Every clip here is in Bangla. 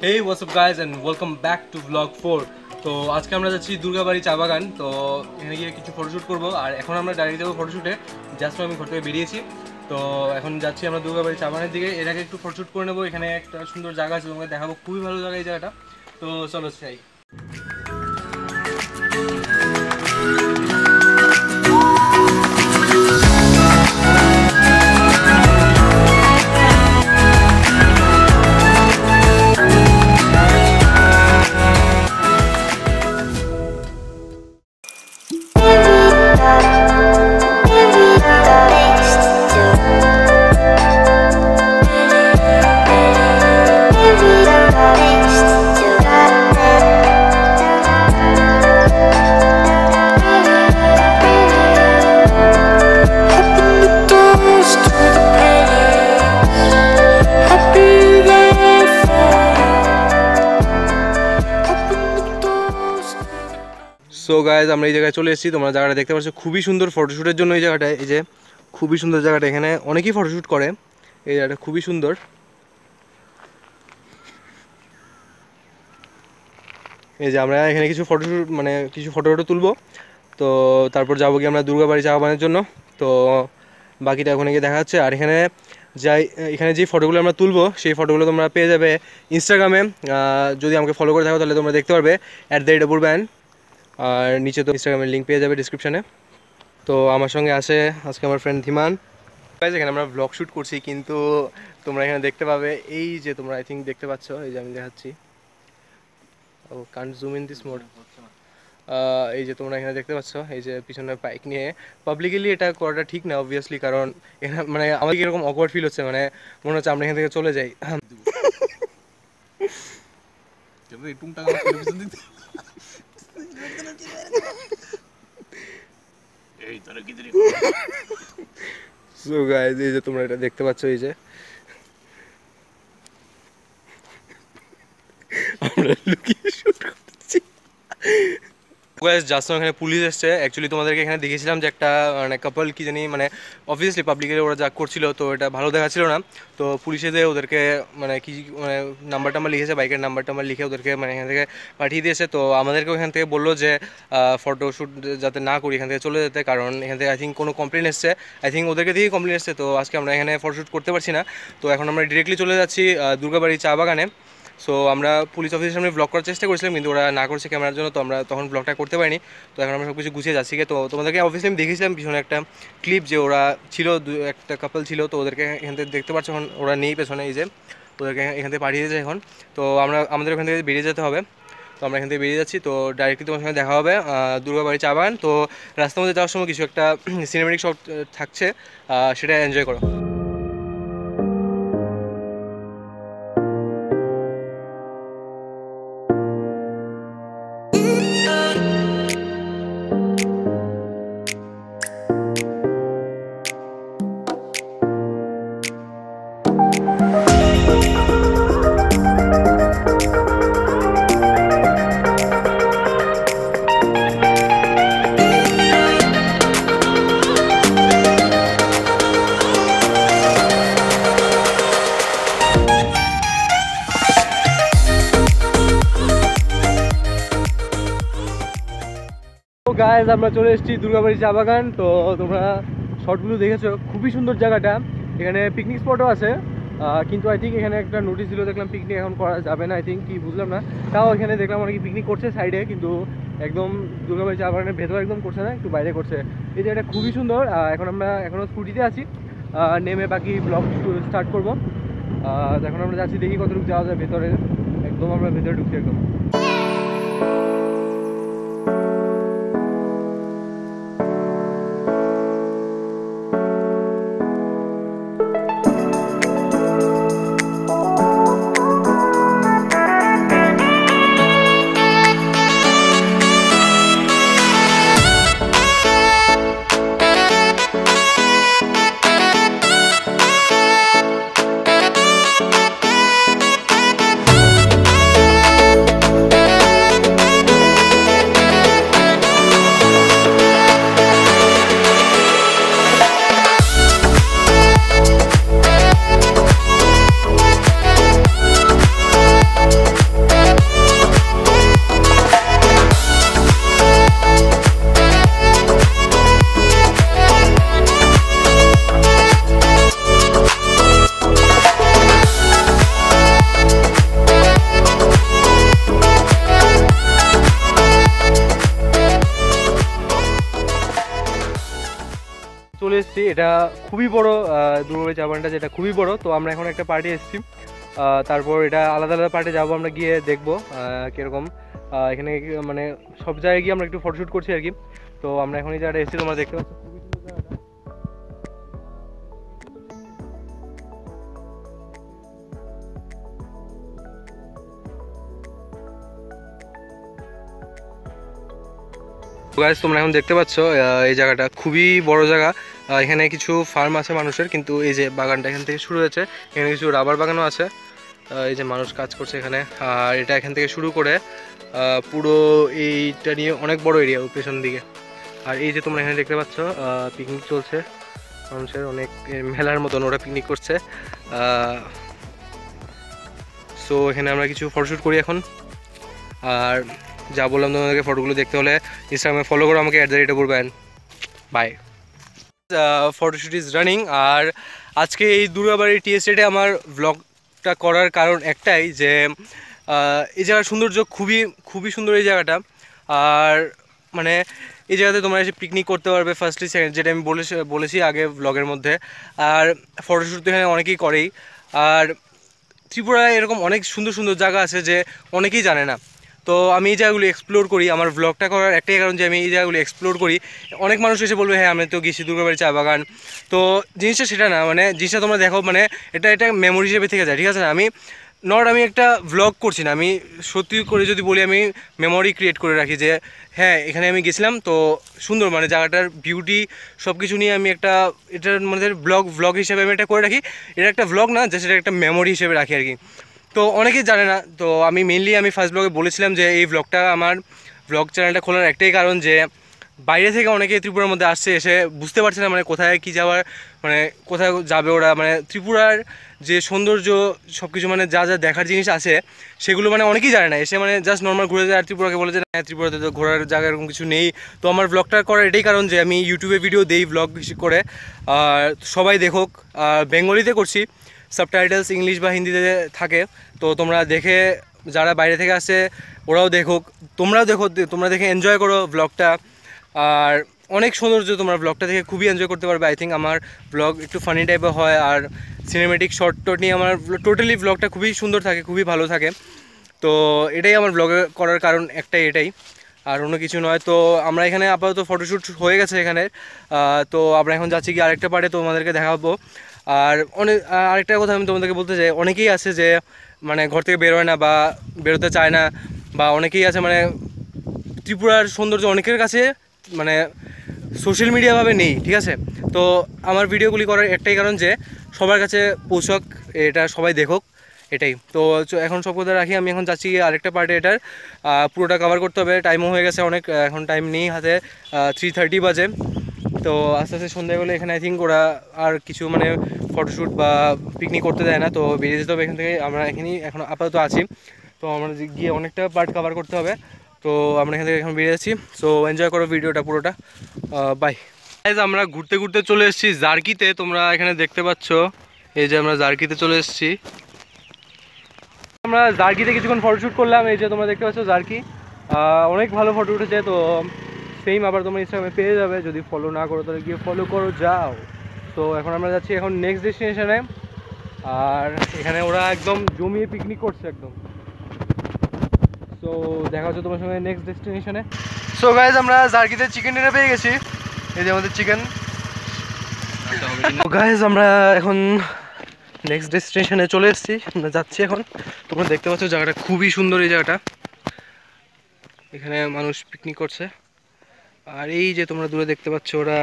Hey, what's up guys and welcome back to vlog 4. তো আজকে আমরা যাচ্ছি দুর্গাবাড়ি চা বাগান। তো এখানে গিয়ে কিছু ফটোশ্যুট করবো আর এখন আমরা ডাইরেক্ট যাবো ফটোশ্যুটে। জাস্ট আমি ঘর থেকে বেরিয়েছি, তো এখন যাচ্ছি আমরা দুর্গাবাড়ি চা বাগানের দিকে। এর আগে একটু ফটোশ্যুট করে নেবো। এখানে একটা সুন্দর জায়গা আছে, তোমাকে দেখাবো, খুবই ভালো জায়গা এই জায়গাটা। তো চলো চাই। সো গাইজ আমরা এই জায়গায় চলে এসেছি। তোমরা জায়গাটা দেখতে পাচ্ছ, খুবই সুন্দর ফটোশ্যুটের জন্য এই জায়গাটা। এই যে খুবই সুন্দর জায়গাটা, এখানে অনেকেই ফটোশ্যুট করে। এই জায়গাটা খুবই সুন্দর। এই যে আমরা এখানে কিছু ফটোশ্যুট কিছু ফটো তুলবো, তো তারপর যাবো কি আমরা দুর্গাবাড়ি চা বাগানের জন্য। তো বাকিটা ওখানে গিয়ে দেখা যাচ্ছে। আর এখানে এখানে যে ফটোগুলো আমরা তুলবো সেই ফটোগুলো তোমরা পেয়ে যাবে ইনস্টাগ্রামে। যদি আমাকে ফলো করে থাকো তাহলে তোমরা দেখতে পারবে @aburband। আর নিচে তো ইনস্টাগ্রামের লিঙ্ক পেয়ে যাবে ডিসক্রিপশানে। তো আমার সঙ্গে আছে আজকে আমার ফ্রেন্ড ধীমান। এখানে আমরা ব্লগ শ্যুট করছি, কিন্তু তোমরা এখানে দেখতে পাবে, এই যে তোমরা আই থিঙ্ক দেখতে পাচ্ছ, এই যে আমি দেখাচ্ছি। Oh can't zoom in this mode. এই যে তোমরা এখানে দেখতে পাচ্ছ, এই যে পিছনে বাইক নিয়ে পাবলিকলি এটা করাটা ঠিক না অবভিয়াসলি, কারণ এখানে আমাকে এরকম অকওয়ার্ড ফিল হচ্ছে, মনে হচ্ছে আমরা এখান থেকে চলে যাই। সো গাইস এই যে তোমরা এটা দেখতে পাচ্ছ, এই যে আমরা লুকিয়ে শুট করছি। গাইস জাস্ট এখানে পুলিশ এসছে। অ্যাকচুয়ালি তোমাদেরকে এখানে দেখেছিলাম যে একটা কাপল কি জানি, অবভিয়াসলি পাবলিকের ওরা যা করছিল, তো এটা ভালো দেখাচ্ছিল না। তো পুলিশে দিয়ে ওদেরকে কি নাম্বার টাম্বার লিখেছে, বাইকের নাম্বার টাম্বার লিখে ওদেরকে এখান থেকে পাঠিয়ে দিয়েছে। তো আমাদেরকেও এখান থেকে বললো যে ফটোশ্যুট যাতে না করি, এখান থেকে চলে যেতে, কারণ এখান থেকে আই থিঙ্ক কোনো কমপ্লেন এসছে। আই থিঙ্ক ওদেরকে দিয়েই কমপ্লেন এসছে। তো আজকে আমরা এখানে ফটোশ্যুট করতে পারছি না। তো এখন আমরা ডিরেক্টলি চলে যাচ্ছি দুর্গাবাড়ি চা বাগানে। সো আমরা পুলিশ অফিসের সামনে ব্লগ করার চেষ্টা করছিলাম, কিন্তু ওরা না করছে ক্যামেরার জন্য, তো আমরা তখন ব্লগটা করতে পারিনি। তো এখন আমরা সব কিছু গুছিয়ে যাচ্ছি। তো তোমাদেরকে অবভিয়াসলি আমি দেখেছিলাম পিছনে একটা ক্লিপ, যে ওরা ছিল, একটা কাপল ছিল। তো ওদেরকে এখান থেকে দেখতে পাচ্ছ, এখন ওরা নেই পেছনে, এই যে ওদেরকে এখান থেকে পাঠিয়ে দিয়েছে এখন। তো আমাদের ওখান থেকে বেরিয়ে যেতে হবে। তো আমরা এখান থেকে বেরিয়ে যাচ্ছি। তো ডাইরেক্টলি তোমার সঙ্গে দেখা হবে দুর্গাবাড়ি চা বাগান। তো রাস্তার মধ্যে যাওয়ার সময় কিছু একটা সিনেমেটিক শট থাকছে, সেটা এনজয় করো। গাইজ আমরা চলে এসেছি দুর্গাবাড়ি চা বাগান। তো তোমরা শর্টগুলো দেখেছো, খুবই সুন্দর জায়গাটা। এখানে পিকনিক স্পটও আছে, কিন্তু আই থিঙ্ক এখানে একটা নোটিশ ছিল, দেখলাম পিকনিক এখন করা যাবে না। আই থিঙ্ক কি বুঝলাম না। তাও এখানে দেখলাম অনেকে পিকনিক করছে সাইডে, কিন্তু একদম দুর্গাবাড়ি চা বাগানের ভেতরে একদম করছে না, একটু বাইরে করছে। এই জায়গাটা খুবই সুন্দর। এখন আমরা এখনও স্কুটিতে আছি, নেমে বাকি ব্লগ স্টার্ট করবো। এখন আমরা যাচ্ছি, দেখি কতটুকু যাওয়া যায় ভেতরে। একদম আমরা ভেতরে ঢুকছি একদম। এটা খুবই বড় দুর্গাবাড়ি চা বাগানটা, যেটা খুবই বড়। তো আমরা এখন একটা পার্টি এসেছি, তারপর এটা আলাদা আলাদা পার্টে যাবো, আমরা গিয়ে দেখবো কীরকম এখানে মানে সব জায়গায় গিয়ে আমরা একটু ফটোশ্যুট করছি আর কি। তো আমরা এখন এই জায়গাটা এসেছি, তোমরা দেখতে পাচ্ছ খুবই সুন্দর জায়গাটা। গাইস তোমরা এখন দেখতে পাচ্ছ এই জায়গাটা খুবই বড় জায়গা। এখানে কিছু ফার্ম আছে মানুষের, কিন্তু এই যে বাগানটা এখান থেকে শুরু হয়েছে, এখানে কিছু রাবার বাগানও আছে। এই যে মানুষ কাজ করছে এখানে, আর এটা এখান থেকে শুরু করে পুরো এইটা নিয়ে অনেক বড় এরিয়া পেছন দিকে। আর এই যে তোমরা এখানে দেখতে পাচ্ছ পিকনিক চলছে মানুষের, অনেক মেলার মতন ওরা পিকনিক করছে। সো এখানে আমরা কিছু ফটোশ্যুট করি এখন। আর যা বললাম তোমাদেরকে, ফটোগুলো দেখতে হলে ইনস্টাগ্রামে ফলো করো আমাকে @@aburband। Bye. Photoshoot is running. আর আজকে এই দুর্গাবাড়ি টি এস্টেটে আমার ব্লগটা করার কারণ একটাই, যে এই জায়গার সৌন্দর্য খুবই খুবই সুন্দর এই জায়গাটা। আর মানে এই জায়গাতে তোমরা এসে পিকনিক করতে পারবে ফার্স্টলি, সেকেন্ড, যেটা আমি বলেছি আগে ব্লগের মধ্যে। আর ফটোশ্যুট তো এখানে অনেকেই করেই। আর ত্রিপুরায় এরকম অনেক সুন্দর সুন্দর জায়গা আছে যে অনেকেই জানে না। তো আমি এই জায়গাগুলো এক্সপ্লোর করি, আমার ব্লগটা করার একটাই কারণ যে আমি এই জায়গাগুলো এক্সপ্লোর করি। অনেক মানুষ এসে বলবে হ্যাঁ আমি তো গেছি দুর্গাবাড়ি চা বাগান, তো জিনিসটা সেটা না, মানে জিনিসটা তোমরা দেখো, মানে এটা মেমোরি হিসেবে থেকে যায়, ঠিক আছে না? আমি একটা ব্লগ করছি না, আমি সত্যি করে যদি বলি, আমি মেমোরি ক্রিয়েট করে রাখি যে হ্যাঁ এখানে আমি গেছিলাম, তো সুন্দর, মানে জায়গাটার বিউটি সব কিছু নিয়ে আমি এটার মধ্যে ব্লগ হিসেবে আমি এটা করে রাখি। এটা একটা ব্লগ না, জাস্ট এটা একটা মেমোরি হিসেবে রাখি আর কি। তো অনেকেই জানে না, তো আমি ফার্স্ট ব্লগে বলেছিলাম যে এই আমার ব্লগ চ্যানেলটা খোলার একটাই কারণ, যে বাইরে থেকে অনেকে ত্রিপুরার মধ্যে আসছে, এসে বুঝতে পারছে না মানে কোথায় কী যাওয়ার, মানে কোথায় যাবে ওরা, মানে ত্রিপুরার যে সৌন্দর্য সব কিছু, মানে যা যা দেখার জিনিস আছে সেগুলো মানে অনেকেই জানে না, এসে মানে জাস্ট নর্মাল ঘুরে যায়। আর ত্রিপুরাকে বলে যে হ্যাঁ ত্রিপুরাতে তো ঘোরার জায়গা এরকম কিছু নেই। তো আমার ব্লগটা করার এটাই কারণ যে আমি ইউটিউবে ভিডিও দেই ব্লগ করে, আর সবাই দেখুক। বেঙ্গলিতে করছি, সাবটাইটেলস ইংলিশ বা হিন্দিতে থাকে, তো তোমরা দেখে, যারা বাইরে থেকে আসে ওরাও দেখুক, তোমরা দেখে এনজয় করো ব্লগটা। আর অনেক সৌন্দর্য তোমরা ব্লগটা দেখে খুবই এনজয় করতে পারবে। আই থিঙ্ক আমার ব্লগ একটু ফানি টাইপের হয়, আর সিনেমেটিক শর্ট নিয়ে আমার টোটালি ব্লগটা খুবই সুন্দর থাকে, খুবই ভালো থাকে। তো এটাই আমার ব্লগে করার কারণ একটাই, এটাই, আর অন্য কিছু নয়। তো আমরা এখানে আপাতত ফটোশ্যুট হয়ে গেছে এখানে, তো আমরা এখন যাচ্ছি কি আরেকটা পার্টে, তোমাদেরকে দেখাবো। আর আরেকটা কথা আমি তোমাদেরকে বলতে চাই, অনেকেই আছে যে মানে ঘর থেকে বেরোয় না বা বেরোতে চায় না, বা অনেকেই আছে মানে ত্রিপুরার সৌন্দর্য অনেকের কাছে মানে সোশ্যাল মিডিয়াভাবে নেই, ঠিক আছে? তো আমার ভিডিওগুলি করার একটাই কারণ যে সবার কাছে পৌঁছক, এটা সবাই দেখুক, এটাই। তো এখন সব কথা রাখি, আমি এখন যাচ্ছি আরেকটা পার্টে, এটার পুরোটা কভার করতে হবে, টাইমও হয়ে গেছে অনেক, এখন টাইম নেই হাতে, 3:30 বাজে। তো আস্তে আস্তে সন্ধ্যা হলে এখানে আই থিঙ্ক ওরা আর কিছু মানে ফটোশ্যুট বা পিকনিক করতে দেয় না, তো বেরিয়ে যেতে হবে এখান থেকে। আমরা এখানেই এখন আপাতত আছি, তো আমরা গিয়ে অনেকটা পার্ট কভার করতে হবে, তো আমরা এখান থেকে এখন বেরিয়ে যাচ্ছি। সো এনজয় করো ভিডিওটা পুরোটা, বাই। আমরা ঘুরতে ঘুরতে চলে এসেছি জার্কিতে, তোমরা এখানে দেখতে পাচ্ছ, এই যে আমরা জার্কিতে চলে এসেছি। আমরা জার্কিতে কিছুক্ষণ ফটোশ্যুট করলাম, এই যে তোমরা দেখতে পাচ্ছ জার্কি, অনেক ভালো ফটো উঠেছে। তো সেম আবার তোমরা ইনস্টাগ্রামে পেয়ে যাবে, যদি ফলো না করো তাহলে গিয়ে ফলো করো, যাও। তো এখন আমরা যাচ্ছি এখন নেক্সট ডেস্টিনেশনে, আর এখানে ওরা একদম জমিয়ে পিকনিক করছে একদম। তো দেখা হচ্ছে তোমার সঙ্গে নেক্সট ডেস্টিনেশনে। সো গাইজ আমরা জার্কিতে চিকেন ডিনার পেয়ে গেছি, এই যে আমাদের চিকেন। গাইজ আমরা এখন নেক্সট ডেস্টিনেশনে চলে এসেছি, আমরা যাচ্ছি এখন। তোমরা দেখতে পাচ্ছ জায়গাটা খুবই সুন্দর, এই জায়গাটা, এখানে মানুষ পিকনিক করছে। আর এই যে তোমরা দূরে দেখতে পাচ্ছ ওরা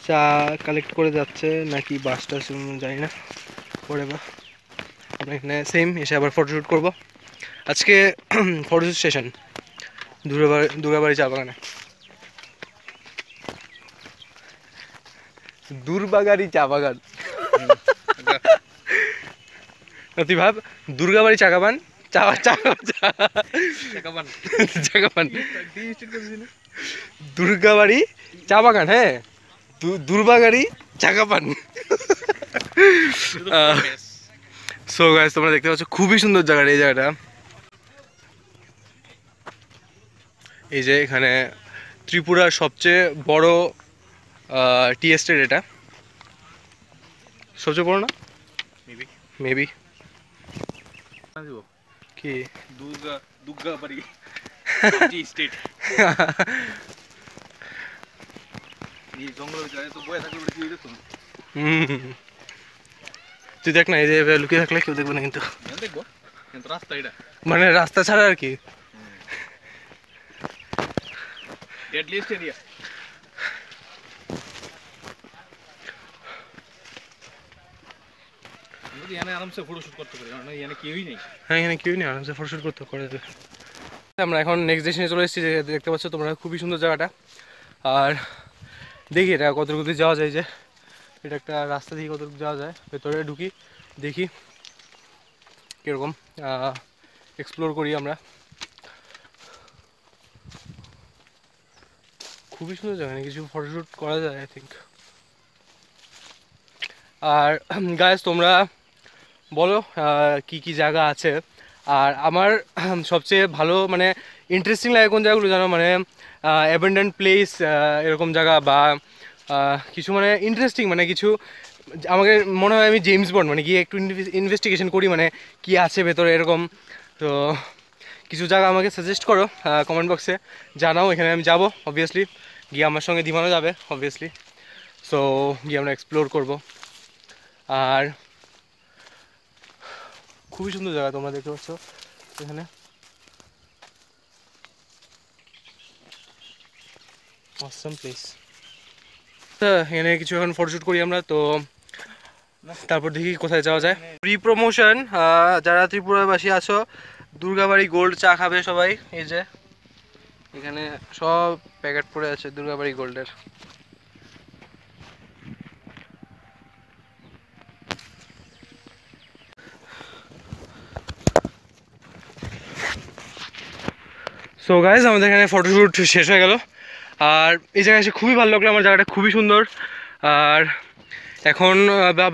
চা কালেক্ট করে যাচ্ছে, নাকি বাস টাস জানি না, পরে বা আমরা এখানে সেম এসে আবার ফটোশ্যুট করবো আজকে। ফটোশ্যুট সেশন দুর্গাবাড়ি চা বাগানে, দুর্বাগাড়ি চা বাগান। তুই ভাব দুর্গাবাড়ি চা বাগান, দুর্গাবাড়ি চা বাগান, হ্যাঁ দুর্বাগাড়ি চাকাপান। সো গাইস তোমরা দেখতে পাচ্ছ খুবই সুন্দর জায়গাটা, এই জায়গাটা, এই যে এখানে ত্রিপুরার সবচেয়ে বড় টি এস্টেট এটা সবচেয়ে বড় না মেবি কি দুর্গাবাড়ি স্টেট এই জঙ্গলের ভিতরে তো বয়ে থাকলে কি দেখো তুই দেখ না, এই যে লুকিয়ে থাকলে কেউ দেখবে না কিন্তু দেখবো, কিন্তু রাস্তা এটা মানে রাস্তা ছাড়া আর কি ডেডলিস্ট এরিয়া। এখানে আরামসে ফটোশুট করতে পারি, কারণ এখানে কেউই নেই। হ্যাঁ এখানে কেউই নেই, আরামসে ফটোশুট করতে করা যাবে। আমরা এখন নেক্সট ডেস্টিনেশনে চলে এসেছি, দেখতে পাচ্ছ তোমরা, খুবই সুন্দর জায়গাটা। আর দেখি এটা কতটুকু যাওয়া যায়, যে এটা একটা রাস্তা দিয়ে কতটুকু যাওয়া যায়, ভেতরে ঢুকি দেখি কীরকম এক্সপ্লোর করি আমরা। খুবই সুন্দর জায়গা, কিছু ফটোশ্যুট করা যায় আই থিঙ্ক। আর গাইস তোমরা বলো কি কি জায়গা আছে। আর আমার সবচেয়ে ভালো মানে ইন্টারেস্টিং লাগে কোন জায়গাগুলো জানো, মানে অ্যাবেন্ডেন্ট প্লেস এরকম জায়গা, বা কিছু মানে ইন্টারেস্টিং, মানে কিছু আমাকে মনে হয় আমি জেমস বন্ড, মানে গিয়ে একটু ইনভেস্টিগেশন করি, মানে কি আছে ভেতরে এরকম। তো কিছু জায়গা আমাকে সাজেস্ট করো কমেন্ট বক্সে, জানাও, এখানে আমি যাবো অবভিয়াসলি, গিয়ে আমার সঙ্গে দিমানও যাবে অবভিয়াসলি। সো গিয়ে আমরা এক্সপ্লোর করবো। আর খুবই সুন্দর জায়গা, তোমরা দেখতে পাচ্ছ এখানে অসাম প্লেস। এখানে কিছু এখন ফটোশ্যুট করি আমরা, তো তারপর দেখি কোথায় যাওয়া যায়। প্রি প্রমোশন, যারা ত্রিপুরাবাসী আছো, দুর্গাবাড়ি গোল্ড চা খাবে সবাই। এই যে এখানে সব প্যাকেট পড়ে আছে দুর্গাবাড়ি গোল্ডের। সো গাইজ আমাদের এখানে ফটোশ্যুট শেষ হয়ে গেল। আর এই জায়গায় এসে খুবই ভালো লাগলো, আমার জায়গাটা খুবই সুন্দর। আর এখন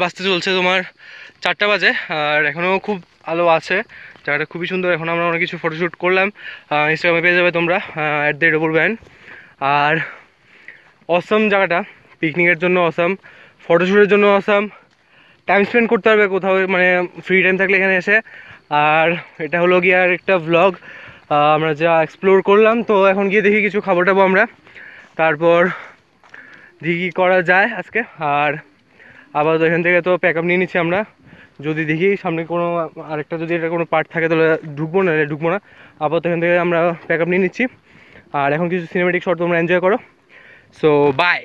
বাজতে চলছে তোমার 4টা বাজে, আর এখনও খুব আলো আছে, জায়গাটা খুবই সুন্দর। এখন আমরা অনেক কিছু ফটোশ্যুট করলাম, ইনস্টাগ্রামে পেয়ে যাবে তোমরা @RoburBand। আর অসাম জায়গাটা, পিকনিকের জন্য অসাম, ফটোশ্যুটের জন্য অসাম, টাইম স্পেন্ড করতে পারবে কোথাও, মানে ফ্রি টাইম থাকলে এখানে এসে। আর এটা হলো গিয়ে আর একটা ভ্লগ, আমরা যা এক্সপ্লোর করলাম। তো এখন গিয়ে দেখি কিছু খাবার টাবো আমরা, তারপর দেখি কী করা যায় আজকে। আর আপাতত এখান থেকে তো প্যাক আপ নিয়ে নিচ্ছি আমরা, যদি দেখি সামনে কোনো আরেকটা যদি এটা কোনো পার্ট থাকে তাহলে ঢুকবো না। আপাতত এখান থেকে আমরা প্যাক আপ নিয়ে নিচ্ছি। আর এখন কিছু সিনেমেটিক শট তোমরা এনজয় করো। So bye.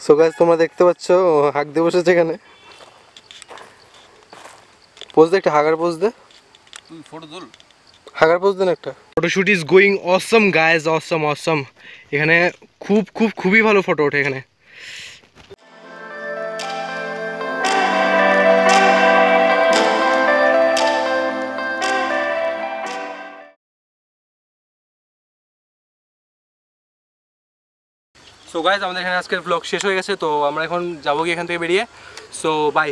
সো গাইস তোমরা দেখতে পাচ্ছ হাঁক দিয়ে বসেছে এখানে, পোজ দে একটা, হাগার পোজ দে, তুই ফটো তুল, হাগার পোজ দেন একটা। Photoshoot is going awesome guys, awesome. এখানে খুবই ভালো ফটো ওঠে এখানে। সো গাইজ আমাদের এখানে আজকের ব্লগ শেষ হয়ে গেছে, তো আমরা এখন যাবো কি এখান থেকে বেরিয়ে। So bye.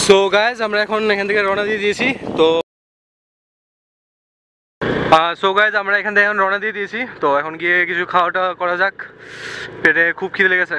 সো গাইজ আমরা এখন এখান থেকে রওনা দিয়ে দিয়েছি। তো তো এখন গিয়ে কিছু খাওয়া টাওয়া করা যাক, পেটে খুব খিদে লেগেছে।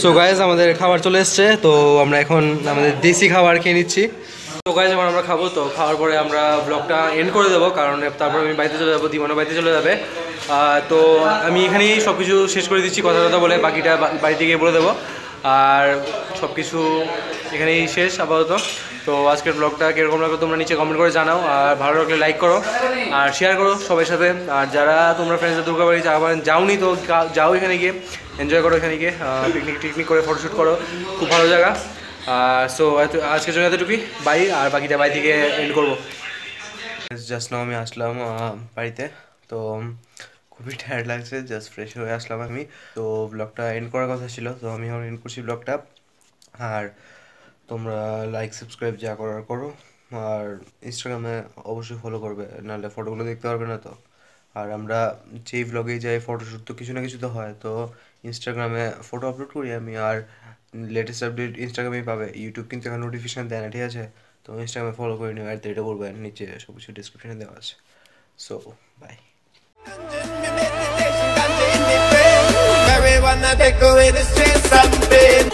সো গাইজ আমাদের খাবার চলে এসছে, তো আমরা এখন আমাদের দেশি খাবার খেয়ে নিচ্ছি। তো গাইজ যখন আমরা খাবো, তো খাওয়ার পরে আমরা ব্লগটা এন্ড করে দেবো, কারণ তারপর আমি বাড়িতে চলে যাবো, দিমানো বাড়িতে চলে যাবে। তো আমি এখানেই সব কিছু শেষ করে দিচ্ছি কথা বলে, বাকিটা বাড়িতে গিয়ে বলে দেবো। আর সব কিছু এখানেই শেষ আপাতত। তো আজকের ব্লগটা কীরকম লাগলো তোমরা নিচে কমেন্ট করে জানাও, আর ভালো লাগলে লাইক করো আর শেয়ার করো সবার সাথে। আর যারা তোমরা ফ্রেন্ডসদের দুর্গাবাড়ি যাওনি তো যাও, এখানে গিয়ে এনজয় করো, এখানে গিয়ে পিকনিক করে ফটোশ্যুট করো, খুব ভালো জায়গা। সো আজকের জন্য এতটুকুই, বাই। আর বাকিটা বাড়ি থেকে এন্ড করবো। জাস্ট নাও আমি আসলাম বাড়িতে, তো খুবই টায়ার্ড লাগছে, জাস্ট ফ্রেশ হয়ে আসলাম আমি। তো ব্লগটা এন্ড করার কথা ছিল, তো আমি এখন এন্ড করছি ব্লগটা। আর তোমরা লাইক সাবস্ক্রাইব যা করার করো, আর ইনস্টাগ্রামে অবশ্যই ফলো করবে, নাহলে ফটোগুলো দেখতে পারবে না তো। আর আমরা যেই ব্লগে যাই ফটোশ্যুট তো কিছু না কিছু তো হয়, তো ইনস্টাগ্রামে ফটো আপলোড করি আমি। আর লেটেস্ট আপডেট ইনস্টাগ্রামেই পাবে, ইউটিউব কিন্তু এখন নোটিফিকেশান দেয় না, ঠিক আছে? তো ইনস্টাগ্রামে ফলো করে নিও, আর এটা বলবো, নিচে সব কিছু ডিসক্রিপশানে দেওয়া আছে। So bye. Marijuana take away the stress and pain.